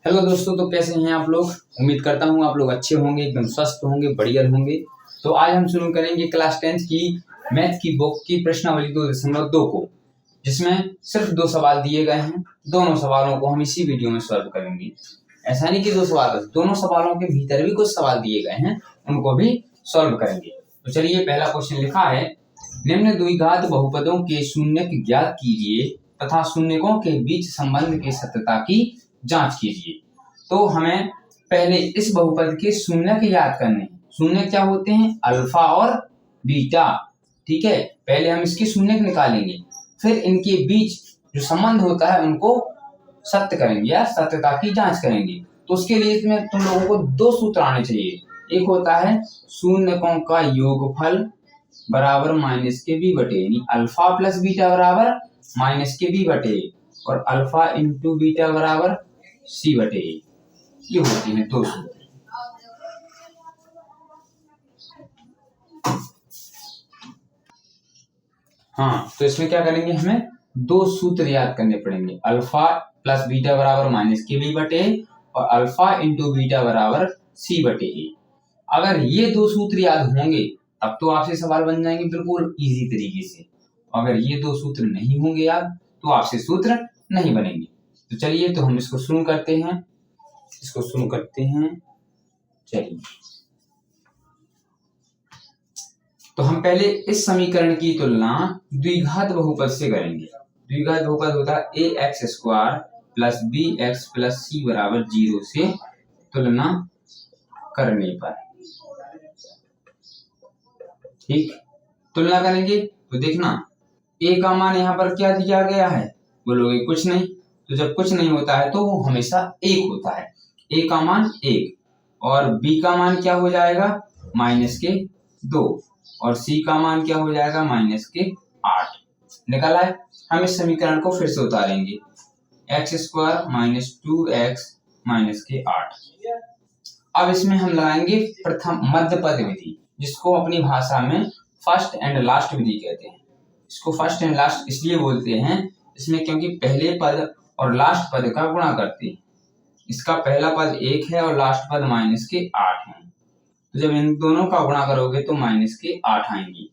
Hello दोस्तों, तो कैसे हैं आप लोग। उम्मीद करता हूँ आप लोग अच्छे होंगे, एकदम स्वस्थ होंगे, बढ़िया होंगे। तो आज हम शुरू करेंगे क्लास 10th की मैथ की बुक की प्रश्नावली 2.2 को, जिसमें सिर्फ 2 सवाल दिए गए हैं। दोनों सवालों को हम इसी वीडियो में सॉल्व करेंगे। ऐसा नहीं कि 2 सवाल, दोनों सवालों के भीतर भी कुछ सवाल दिए गए हैं, उनको भी सॉल्व करेंगे। तो चलिए, पहला क्वेश्चन लिखा है, निम्न द्विघात बहुपदों के शून्यक ज्ञात कीजिए तथा शून्यकों के बीच संबंध की सत्यता की जांच कीजिए। तो हमें पहले इस बहुपद के शून्यक याद करने हैं। शून्यक क्या होते हैं? अल्फा और बीटा। ठीक है, पहले हम इसके शून्यक निकालेंगे, फिर इनके बीच जो संबंध होता है उनको सत्य करेंगे या सत्यता की जांच करेंगे। तो उसके लिए इसमें तुम लोगों को 2 सूत्र आने चाहिए। एक होता है शून्यकों का योगफल बराबर माइनस के बी बटे, यानी अल्फा प्लस बीटा बराबर माइनस के बी बटे, और अल्फा इंटू बीटा बराबर सी बटे। ये होती है 2 सूत्र। हाँ, तो इसमें क्या करेंगे, हमें 2 सूत्र याद करने पड़ेंगे। अल्फा प्लस बीटा बराबर माइनस के बी बटे और अल्फा इंटू बीटा बराबर सी बटे ए। अगर ये 2 सूत्र याद होंगे तब तो आपसे सवाल बन जाएंगे बिल्कुल इजी तरीके से। अगर ये 2 सूत्र नहीं होंगे याद तो आपसे सूत्र नहीं बनेंगे। तो चलिए, तो हम इसको शुरू करते हैं। चलिए, तो हम पहले इस समीकरण की तुलना द्विघात बहुपद से करेंगे। द्विघात बहुपद होता है ax square plus bx plus c बराबर 0 से तुलना करने पर। ठीक, तुलना करेंगे तो देखना a का मान यहाँ पर क्या दिया गया है, बोलोगे कुछ नहीं। तो जब कुछ नहीं होता है तो वो हमेशा 1 होता है। a का मान 1 और b का मान क्या हो जाएगा, माइनस के 2, और c का मान क्या हो जाएगा, माइनस के 8 निकल आए। हम इस समीकरण को फिर से उतारेंगे, x square minus 2x minus के 8। अब इसमें हम लगाएंगे प्रथम मध्य पद विधि, जिसको अपनी भाषा में फर्स्ट एंड लास्ट विधि कहते हैं। इसको फर्स्ट एंड लास्ट इसलिए बोलते हैं इसमें क्योंकि पहले पद और लास्ट पद का गुणा करते हैं। इसका पहला पद 1 है और लास्ट पद माइनस के 8 है। तो जब इन दोनों का गुणा करोगे तो माइनस के 8 आएंगी।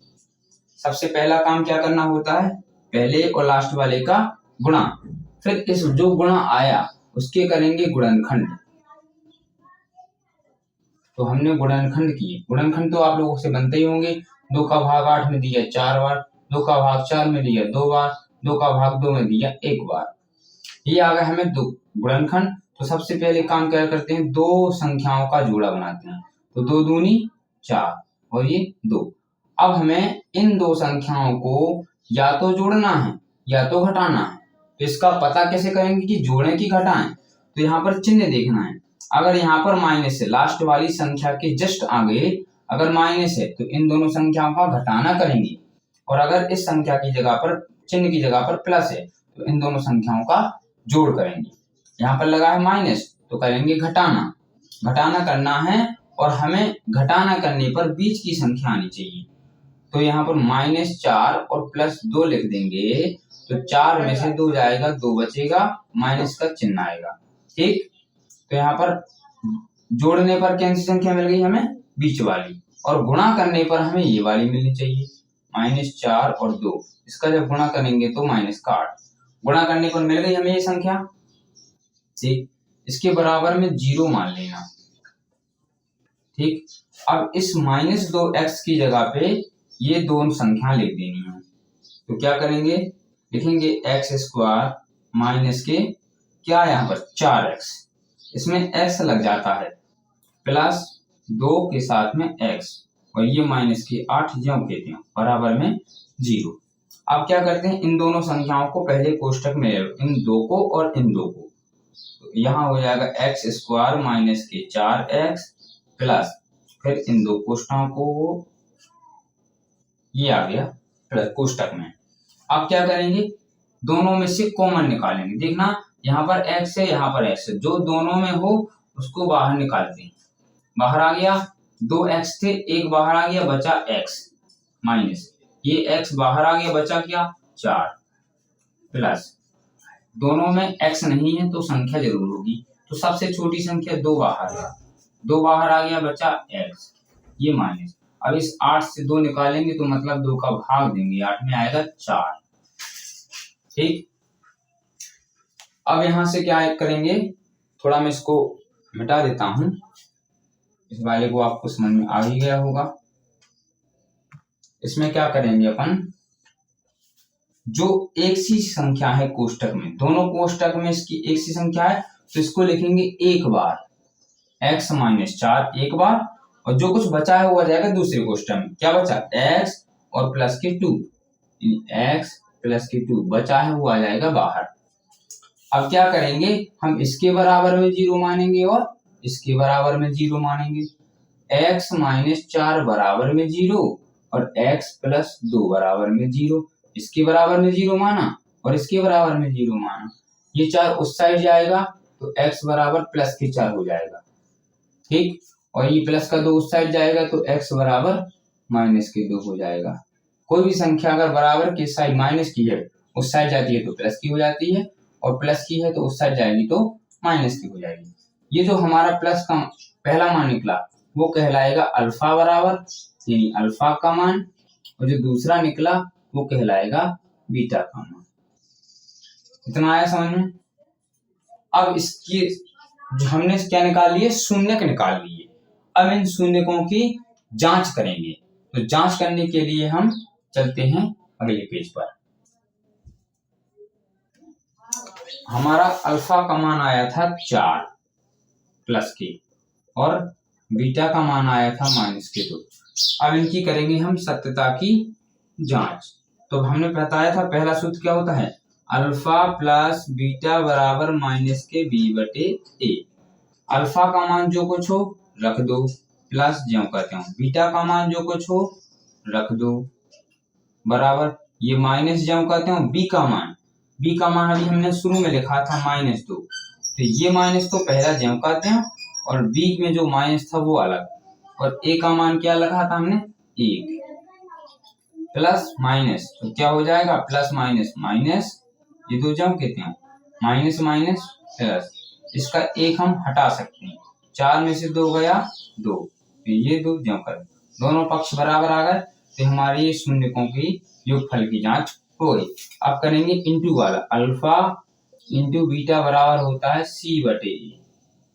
सबसे पहला काम क्या करना होता है, पहले और लास्ट वाले का गुणा, फिर इस जो गुणा आया उसके करेंगे गुणनखंड। तो हमने गुणनखंड किए। गुणनखंड तो आप लोगों से बनते ही होंगे। 2 का भाग 8 में दिया 4 बार, 2 का भाग 4 में दिया 2 बार, 2 का भाग 2 में दिया 1 बार। ये आ गया हमें 2 गुणनखंड। तो सबसे पहले काम क्या करते हैं, 2 संख्याओं का जोड़ा बनाते हैं। तो 2 दूनी 4 और ये 2। अब हमें इन 2 संख्याओं को या तो जोड़ना है या तो घटाना है। तो इसका पता कैसे करेंगे कि जोड़ें कि घटाएं। तो यहाँ पर चिन्ह देखना है। अगर यहाँ पर माइनस है, लास्ट वाली संख्या के जस्ट आगे अगर माइनस है तो इन दोनों संख्याओं का घटाना करेंगे, और अगर इस संख्या की जगह पर, चिन्ह की जगह पर प्लस है तो इन दोनों संख्याओं का जोड़ करेंगे। यहाँ पर लगा है माइनस तो करेंगे घटाना। घटाना करना है और हमें घटाना करने पर बीच की संख्या आनी चाहिए। तो यहाँ पर -4 और +2 लिख देंगे। तो 4 में से 2 जाएगा, 2 बचेगा, माइनस का चिन्ह आएगा। ठीक, तो यहाँ पर जोड़ने पर कौन सी संख्या मिल गई हमें, बीच वाली, और गुणा करने पर हमें ये वाली मिलनी चाहिए, -4 और 2। इसका जब गुणा करेंगे तो माइनस का 8। गुणा करने पर मिल गई हमें ये संख्या। ठीक, इसके बराबर में 0 मान लेना। ठीक, अब इस -2x की जगह पे ये 2 संख्या लिख देनी है। तो क्या करेंगे, लिखेंगे एक्स स्क्वायर माइनस के क्या, यहाँ पर 4x, इसमें x लग जाता है, प्लस 2 के साथ में x, और ये माइनस के 8 ज्यों के त्यों बराबर में 0। अब क्या करते हैं, इन दोनों संख्याओं को पहले कोष्टक में ले लो, इन 2 को और इन 2 को। तो यहाँ हो जाएगा एक्स स्क्वायर माइनस के 4x प्लस, फिर इन 2 कोष्टकों को, ये आ गया प्लस कोष्टक में। अब क्या करेंगे, दोनों में से कॉमन निकालेंगे। देखना यहाँ पर x है, यहाँ पर x है, जो दोनों में हो उसको बाहर निकालते हैं। बाहर आ गया, 2x थे, 1 बाहर आ गया, बचा x माइनस, ये x बाहर आ गया, बचा क्या 4, प्लस दोनों में x नहीं है तो संख्या जरूर होगी, तो सबसे छोटी संख्या 2 बाहर है, 2 बाहर आ गया, बचा x, ये माइनस। अब इस 8 से 2 निकालेंगे तो मतलब 2 का भाग देंगे, 8 में आएगा 4। ठीक, अब यहां से क्या करेंगे, थोड़ा मैं इसको मिटा देता हूं, इस वाले को आपको समझ में आ ही गया होगा। इसमें क्या करेंगे अपन, जो एक सी संख्या है कोष्टक में, दोनों कोष्टक में इसकी एक सी संख्या है, तो इसको लिखेंगे एक बार, x माइनस 4 एक बार, और जो कुछ बचा है वो आ जाएगा दूसरे कोष्टक में। क्या बचा, x और प्लस के 2, x प्लस के 2 बचा है वो आ जाएगा बाहर। अब क्या करेंगे, हम इसके बराबर में 0 मानेंगे और इसके बराबर में 0 मानेंगे। x माइनस 4 बराबर में 0 और x प्लस 2 बराबर में 0, इसके बराबर में 0 माना और इसके बराबर में 0 माना, ये 4 उस साइड जाएगा तो x बराबर प्लस के 4 हो जाएगा। ठीक, और ये प्लस का 2 उस साइड जाएगा तो x बराबर माइनस के 2 हो जाएगा। कोई भी संख्या अगर बराबर की साइड माइनस की है, उस साइड जाती है तो प्लस की हो जाती है, और प्लस की है तो उस साइड जाएगी तो माइनस की हो जाएगी। ये जो हमारा प्लस का पहला मान निकला वो कहलाएगा अल्फा बराबर, यानी अल्फा का मान, और जो दूसरा निकला वो कहलाएगा बीटा का मान। इतना आया समझ में। अब इसकी जो हमने क्या निकाल लिए, शून्यक निकाल लिए। अब इन शून्यकों की जांच करेंगे, तो जांच करने के लिए हम चलते हैं अगले पेज पर। हमारा अल्फा का मान आया था 4 प्लस के, और बीटा का मान आया था माइनस के 2। अब इनकी करेंगे हम सत्यता की जांच। तो हमने बताया था पहला सूत्र क्या होता है, अल्फा प्लस बीटा बराबर माइनस के बी बटे ए। अल्फा का मान जो कुछ हो रख दो, प्लस ज्यों कहते हो, बीटा का मान जो कुछ हो रख दो, बराबर ये माइनस ज्यों कहते हो, बी का मान अभी हमने शुरू में लिखा था -2, तो ये माइनस तो पहला ज्यों कहते हैं, और बी में जो माइनस था वो अलग, और ए का मान क्या लिखा था हमने 1, प्लस माइनस, तो क्या हो जाएगा प्लस माइनस माइनस, ये दो ज्यों कहते हैं, माइनस माइनस प्लस, इसका 1 हम हटा सकते हैं, 4 में से 2 गया 2, तो ये 2 ज्यों कर, दोनों पक्ष बराबर आ गए, तो हमारी ये शून्यकों की योगफल की जांच हो गई। अब करेंगे इंटू वाला, अल्फा इंटू बीटा बराबर होता है सी बटे ए।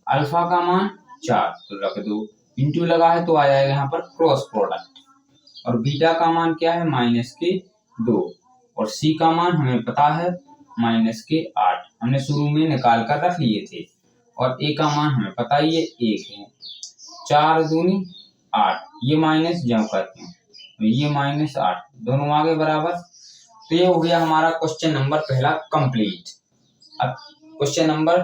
अल्फा का मान 4 तो रख दो, इंटू लगा है तो आ जाएगा यहाँ पर क्रॉस प्रोडक्ट, और बीटा का मान क्या है -2, और सी का मान हमें पता है -8, हमने शुरू में निकाल कर रख लिए थे, और ए का मान हमें पता ही है 1 है। 4 दूनी 8, ये माइनस ज्यों करते हैं, तो ये -8, दोनों आगे बराबर। तो ये हो गया हमारा क्वेश्चन नंबर पहला कंप्लीट। अब क्वेश्चन नंबर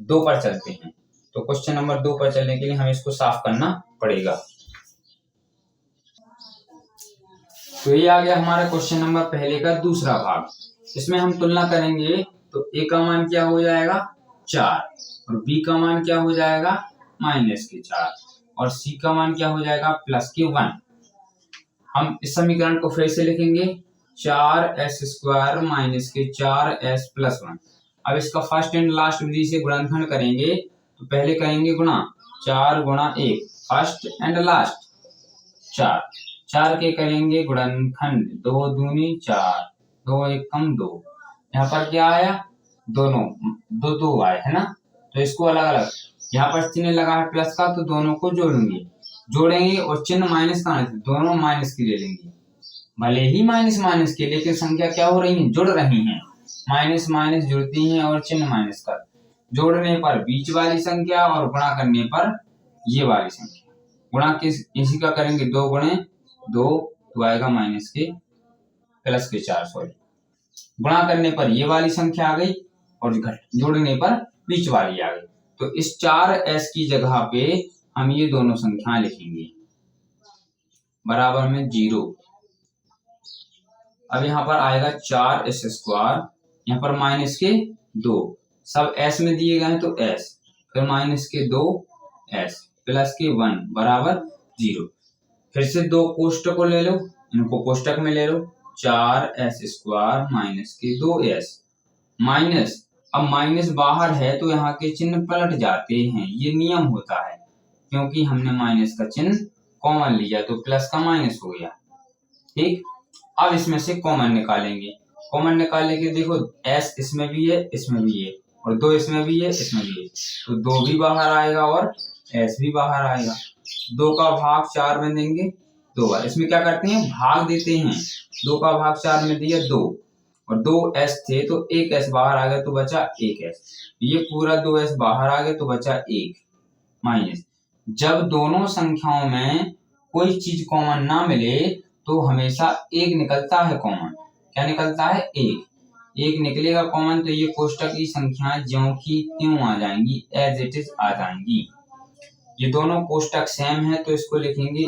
2 पर चलते हैं। तो क्वेश्चन नंबर 2 पर चलने के लिए हमें इसको साफ करना पड़ेगा। तो ये आ गया हमारा क्वेश्चन नंबर पहले का दूसरा भाग। इसमें हम तुलना करेंगे, तो ए का मान क्या हो जाएगा 4, और बी का मान क्या हो जाएगा -4, और सी का मान क्या हो जाएगा +1। हम इस समीकरण को फिर से लिखेंगे, 4s² - 4s + 1। अब इसका फर्स्ट एंड लास्ट विधि से गुणनखंड करेंगे, तो पहले करेंगे गुणा, 4 गुणा 1, फर्स्ट एंड लास्ट 4 के करेंगे गुणनखंड, 2 दूनी 4, 2 एकम 2, यहाँ पर क्या आया, दोनों 2 आए है ना, तो इसको अलग अलग, यहाँ पर चिन्ह लगा है प्लस का, तो दोनों को जोड़ेंगे और चिन्ह माइनस का, दोनों माइनस की ले लेंगे, भले ही माइनस माइनस के, लेकिन संख्या क्या हो रही है, जुड़ रही है, माइनस माइनस जुड़ती हैं और चिन्ह माइनस का, जोड़ने पर बीच वाली संख्या और गुणा करने पर ये वाली संख्या। गुणा किस इसी का करेंगे, 2 गुणे 2 तो आएगा +4, सॉरी, गुणा करने पर ये वाली संख्या आ गई और जोड़ने पर बीच वाली आ गई। तो इस 4s की जगह पे हम ये दोनों संख्याएं लिखेंगे, बराबर में 0। अब यहाँ पर आएगा 4s², यहाँ पर -2, सब s में दिए गए हैं तो s, फिर -2s +1 बराबर 0। फिर से 2 कोष्टक को ले लो, इनको कोष्टक में ले लो, 4s² - 2s माइनस अब माइनस बाहर है तो यहाँ के चिन्ह पलट जाते हैं, ये नियम होता है, क्योंकि हमने माइनस का चिन्ह कॉमन लिया तो प्लस का माइनस हो गया। ठीक, अब इसमें से कॉमन निकालेंगे। कॉमन निकालने के देखो एस इसमें भी है, इसमें भी है, और 2 इसमें भी है, इसमें भी है, तो 2 भी बाहर आएगा और एस भी बाहर आएगा। 2 का भाग 4 में देंगे 2 बार। इसमें क्या करते हैं, भाग देते हैं। 2 का भाग 4 में दिया 2, और 2 एस थे तो 1 एस बाहर आ गया तो बचा 1 एस। ये पूरा 2 एस बाहर आ गया तो बचा 1 माइनस। जब दोनों संख्याओं में कोई चीज कॉमन ना मिले तो हमेशा 1 निकलता है कॉमन। क्या निकलता है, 1 निकलेगा कॉमन, तो ये कोष्टक की संख्याएं ज्यों की त्यों आ जाएंगी, एज इट इज आ जाएंगी। ये दोनों कोष्टक सेम है तो इसको लिखेंगे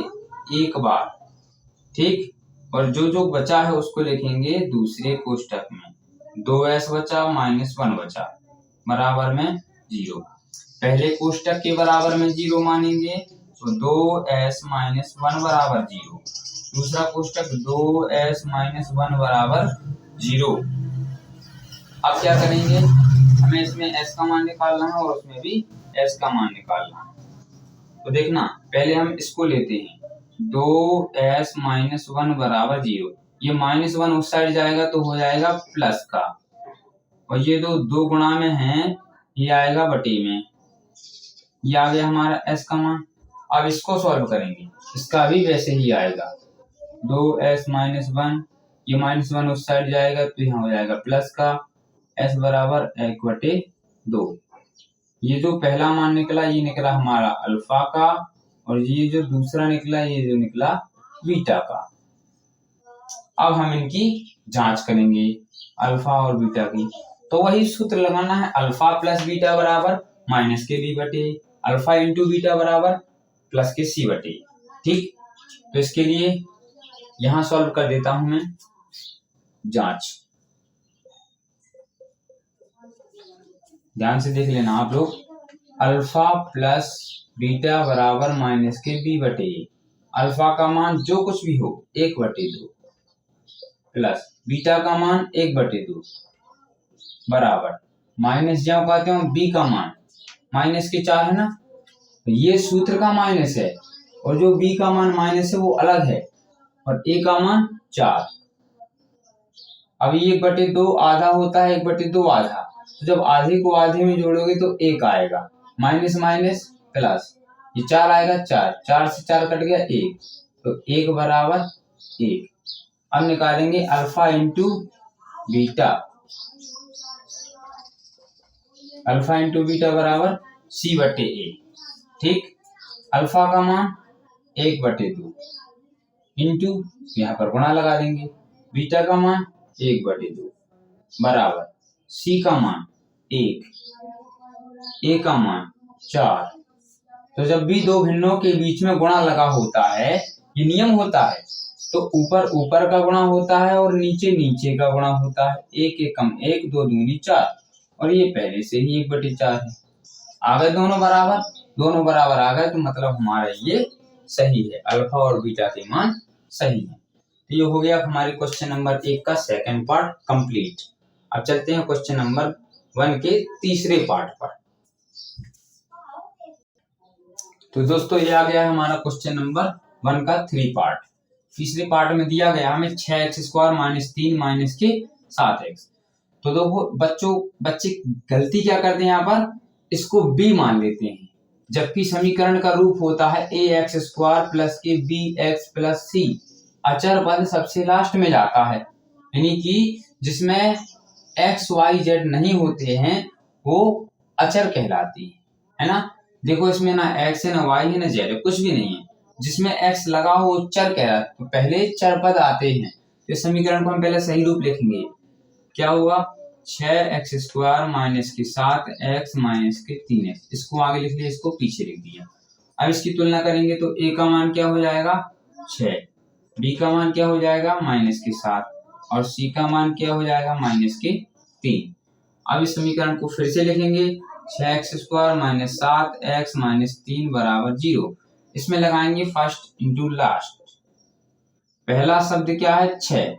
एक बार। ठीक, और जो जो बचा है उसको लिखेंगे दूसरे कोष्टक में। 2s बचा माइनस 1 बचा बराबर में 0। पहले कोष्टक के बराबर में 0 मानेंगे तो 2s माइनस 1 बराबर 0। दूसरा कोष्टक 2s माइनस 1 बराबर 0। अब क्या करेंगे, हमें इसमें s का मान निकालना है और उसमें भी s का मान निकालना है। तो देखना, पहले हम इसको लेते हैं, 2s माइनस 1 बराबर 0। ये माइनस 1 उस साइड जाएगा तो हो जाएगा प्लस का, और ये दो गुणा में है, ये आएगा बटे में। ये आ गया हमारा s का मान। अब इसको सॉल्व करेंगे, इसका भी वैसे ही आएगा, 2s माइनस 1, ये माइनस 1 उस साइड जाएगा तो यहाँ हो जाएगा प्लस का, s बराबर 1/2। ये जो पहला मान निकला ये निकला हमारा अल्फा का, और ये जो दूसरा निकला ये जो निकला बीटा का। अब हम इनकी जांच करेंगे अल्फा और बीटा की। तो वही सूत्र लगाना है, अल्फा प्लस बीटा बराबर माइनस के बी बटे, अल्फा इंटू बीटा बराबर प्लस के सी बटे। ठीक, तो इसके लिए यहां सॉल्व कर देता हूं मैं। जांच ध्यान से देख लेना आप लोग, अल्फा प्लस बीटा बराबर माइनस के बी बटे, अल्फा का मान जो कुछ भी हो 1/2 प्लस बीटा का मान 1/2 बराबर माइनस ज्यों कहते हो बी का मान माइनस के 4 है ना, तो ये सूत्र का माइनस है, और जो बी का मान माइनस है वो अलग है, और ए का मान 4। अब ये 1/2 आधा होता है, 1/2 आधा, तो जब आधे को आधे में जोड़ोगे तो 1 आएगा, माइनस माइनस प्लस, ये 4 आएगा, 4 से 4 कट गया 1, तो 1 बराबर 1। अब निकालेंगे alpha into beta, alpha into beta बराबर सी बटे ए। ठीक, अल्फा का मान 1/2 इंटू, यहाँ पर गुणा लगा देंगे, बीटा का मान 1/2 बराबर सी का मान 1, ए का मान 4। तो जब भी दो भिन्नों के बीच में गुणा लगा होता है, ये नियम होता है, तो ऊपर ऊपर का गुणा होता है और नीचे नीचे का गुणा होता है। 1 एकम 1, 2 दूनी 4, और ये पहले से ही 1/4 है। आ गए दोनों बराबर आ गए, तो मतलब हमारा ये सही है, अल्फा और बीटा के मान सही है। तो ये हो गया हमारे क्वेश्चन नंबर 1 का सेकंड पार्ट कंप्लीट। अब चलते हैं क्वेश्चन नंबर 1 के तीसरे पार्ट पर। तो दोस्तों ये आ गया हमारा क्वेश्चन नंबर 1 का 3 पार्ट। तीसरे पार्ट में दिया गया हमें 6x² - 3 - के 7x। तो देखो बच्चे गलती क्या करते हैं, यहाँ पर इसको b मान लेते हैं, जबकि समीकरण का रूप होता है ax² + के bx + c। अचर पद सबसे लास्ट में जाता है, यानी कि जिसमें x y z नहीं होते हैं वो अचर कहलाती है ना। देखो इसमें ना x है, ना y है, ना z है, कुछ भी नहीं है। जिसमें x लगा हो वो चर कहलाता है, तो पहले चर पद आते हैं। तो समीकरण को हम पहले सही रूप लिखेंगे, क्या हुआ 6x² - के 7x - के 3x। इसको आगे लिख लिया, इसको पीछे लिख दिया। अब इसकी तुलना करेंगे तो a का मान क्या हो जाएगा 6, b का मान क्या हो जाएगा - के 7, और c का मान क्या हो जाएगा -3। अब इस समीकरण को फिर से लिखेंगे, 6x² - 7x - 3 बराबर 0। इसमें लगाएंगे फर्स्ट इंटू लास्ट। पहला शब्द क्या है 6,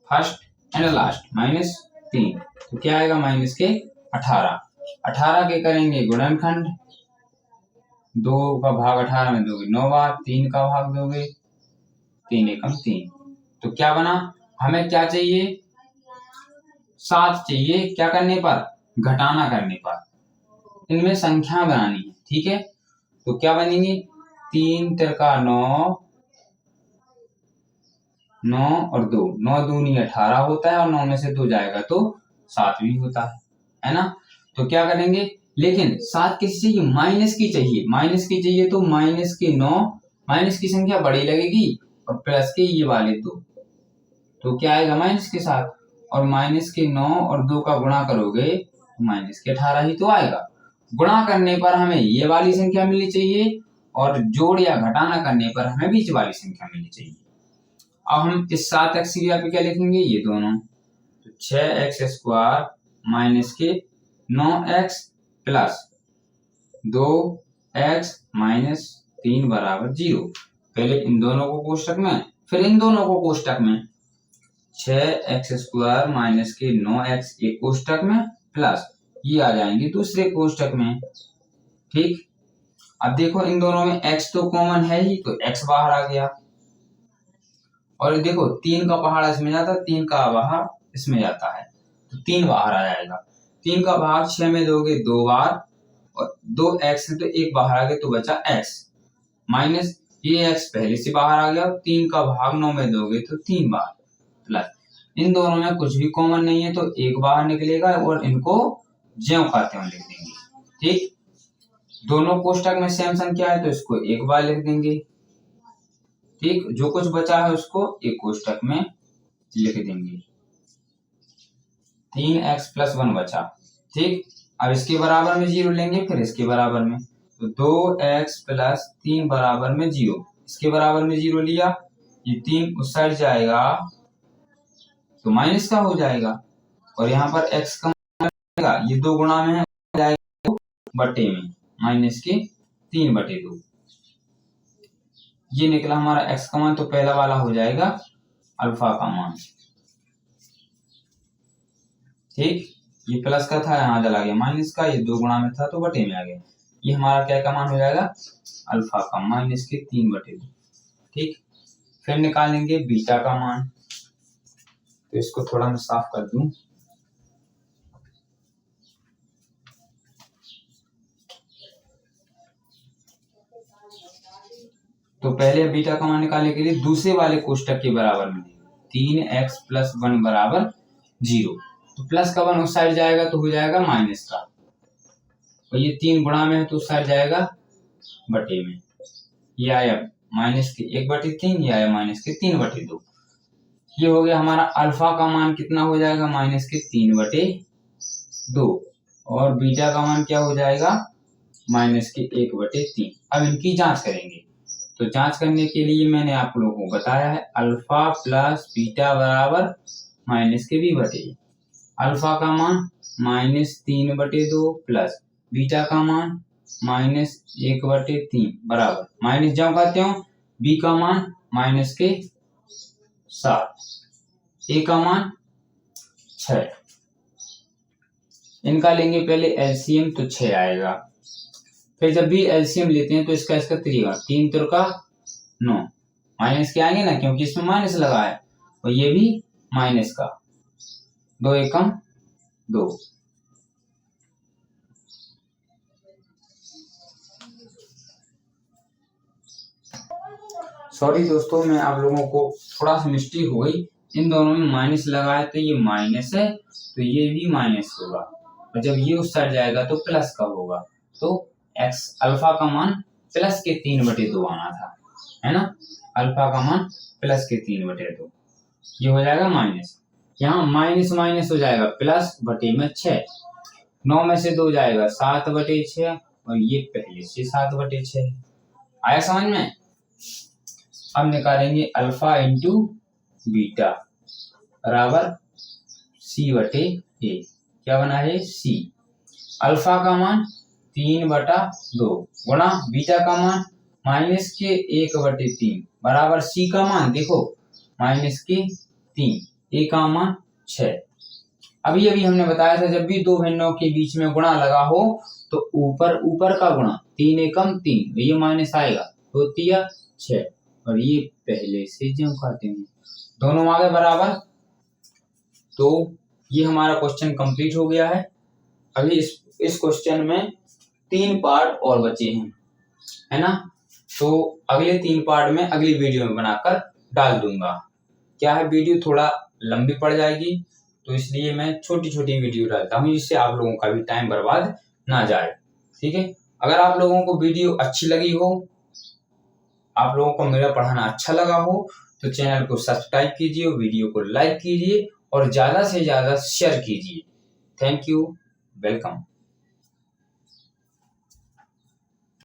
फर्स्ट एंड लास्ट -3, तो क्या आएगा माइनस के 18। 18 के करेंगे गुणनखंड, 2 का भाग 18 में दोगे 9 बार, 3 का भाग दोगे 3 एकम 3। तो क्या बना, हमें क्या चाहिए 7 चाहिए, क्या करने पर, घटाना करने पर, इनमें संख्या बनानी है। ठीक है, तो क्या बनेंगी 3 तिरका 9, 9 और 2, 9 दूनी 18 होता है और 9 में से 2 जाएगा तो 7 भी होता है ना। तो क्या करेंगे, लेकिन 7 किसी चाहिए, माइनस की चाहिए, माइनस की चाहिए तो माइनस के 9, माइनस की संख्या बड़ी लगेगी और प्लस के ये वाले 2, तो क्या आएगा माइनस के 7, और माइनस के 9 और 2 का गुणा करोगे तो माइनस के 18 ही तो आएगा। गुणा करने पर हमें ये वाली संख्या मिलनी चाहिए और जोड़ या घटाना करने पर हमें बीच वाली संख्या मिलनी चाहिए। अब हम इस 7x की जगह पे क्या लिखेंगे, ये दोनों, तो 6x स्क्वायर माइनस के 9x प्लस 2x माइनस 3 बराबर 0। पहले इन दोनों को कोष्टक में, फिर इन दोनों को कोष्टक में, 6x स्क्वायर माइनस के 9x एक कोष्टक में प्लस ये आ जाएंगे दूसरे कोष्टक में। ठीक, अब देखो इन दोनों में x तो कॉमन है ही, तो x बाहर आ गया, और देखो 3 का पहाड़ा इसमें जाता है, 3 का बाहर इसमें जाता है, तो 3 बाहर आ जाएगा। 3 का भाग 6 में दोगे 2 बार, और 2x है तो 1 बाहर आ गया तो बचा x, माइनस ये x पहले से बाहर आ गया, 3 का भाग 9 में दोगे तो 3 बार, प्लस इन दोनों में कुछ भी कॉमन नहीं है तो 1 बाहर निकलेगा और इनको ज्यों का त्यों लिख देंगे। ठीक, दोनों कोष्टक में सेम संख्या है तो इसको 1 बार लिख देंगे। ठीक, जो कुछ बचा है उसको एक कोष्टक में लिख देंगे। 3x प्लस 1 बचा। ठीक, अब इसके बराबर में 0 लेंगे, फिर इसके बराबर में, तो 2x प्लस 3 बराबर में 0, इसके बराबर में 0 लिया, ये 3 उस साइड जाएगा तो माइनस का हो जाएगा, और यहाँ पर x का आएगा, ये 2 गुणा में है जाएगा बटे में, माइनस के 3/2, ये निकला हमारा x का मान, तो पहला वाला हो जाएगा अल्फा का मान। ठीक, ये प्लस का था यहाँ चला गया माइनस का, ये 2 गुणा में था तो बटे में आ गया, ये हमारा क्या का मान हो जाएगा अल्फा का, माइनस के 3/2। ठीक, फिर निकालेंगे बीटा का मान, तो इसको थोड़ा मैं साफ कर दूं। तो पहले बीटा का मान निकालने के लिए दूसरे वाले कोष्टक के बराबर में 3x प्लस 1 बराबर 0, तो प्लस का 1 उस साइड जाएगा तो हो जाएगा माइनस का, और ये 3 गुणा में है तो उस साइड जाएगा बटे में, ये आया माइनस के 1/3, ये आया माइनस के 3/2। ये हो गया हमारा अल्फा का मान कितना हो जाएगा माइनस के 3/2, और बीटा का मान क्या हो जाएगा माइनस के 1/3। अब इनकी जांच करेंगे, तो जांच करने के लिए मैंने आप लोगों को बताया है अल्फा प्लस बीटा बराबर माइनस के b/a। अल्फा का मान -3/2 प्लस बीटा का मान -1/3 बराबर माइनस जाओ कहते हो, b का मान माइनस के 7, a का मान 6। इनका लेंगे पहले एलसीएम तो 6 आएगा, फिर जब भी एलसीएम लेते हैं तो इसका इसका 3 तिरका 9, माइनस के आएंगे ना क्योंकि इसमें माइनस लगा है, और ये भी माइनस का, 2 एकम 2। सॉरी दोस्तों, मैं आप लोगों को थोड़ा सा मिस्टेक हो गई, इन दोनों में माइनस लगा है तो ये माइनस है तो ये भी माइनस होगा, और जब ये उस साइड जाएगा तो प्लस का होगा, तो x अल्फा का मान प्लस के 3/2 आना था, है ना, अल्फा का मान प्लस के 3/2, ये हो जाएगा माइनस, यहाँ माइनस माइनस हो जाएगा प्लस बटे में 6, 9 में से 2 जाएगा 7/6, और ये पहले से 7/6 आया समझ में। अब निकालेंगे अल्फा इंटू बीटा बराबर c/a, क्या बना है c, अल्फा का मान 3/2 गुणा बीटा का मान माइनस के 1/3 बराबर c का मान देखो माइनस के 3, a का मान 6। अभी अभी हमने बताया था जब भी दो भिन्नों के बीच में गुणा लगा हो तो ऊपर ऊपर का गुणा 3 एकम 3, ये माइनस आएगा, 2 तिया 6 और ये पहले से जो खाते हैं दोनों आगे बराबर। तो ये हमारा क्वेश्चन कंप्लीट हो गया है। अभी इस क्वेश्चन में 3 पार्ट और बचे हैं, है ना। तो अगले 3 पार्ट में अगली वीडियो में बनाकर डाल दूंगा। क्या है, वीडियो थोड़ा लंबी पड़ जाएगी तो इसलिए मैं छोटी छोटी वीडियो डालता हूँ जिससे आप लोगों का भी टाइम बर्बाद ना जाए। ठीक है, अगर आप लोगों को वीडियो अच्छी लगी हो, आप लोगों को मेरा पढ़ाना अच्छा लगा हो तो चैनल को सब्सक्राइब कीजिए, वीडियो को लाइक कीजिए और ज़्यादा से ज़्यादा शेयर कीजिए। Thank you, welcome.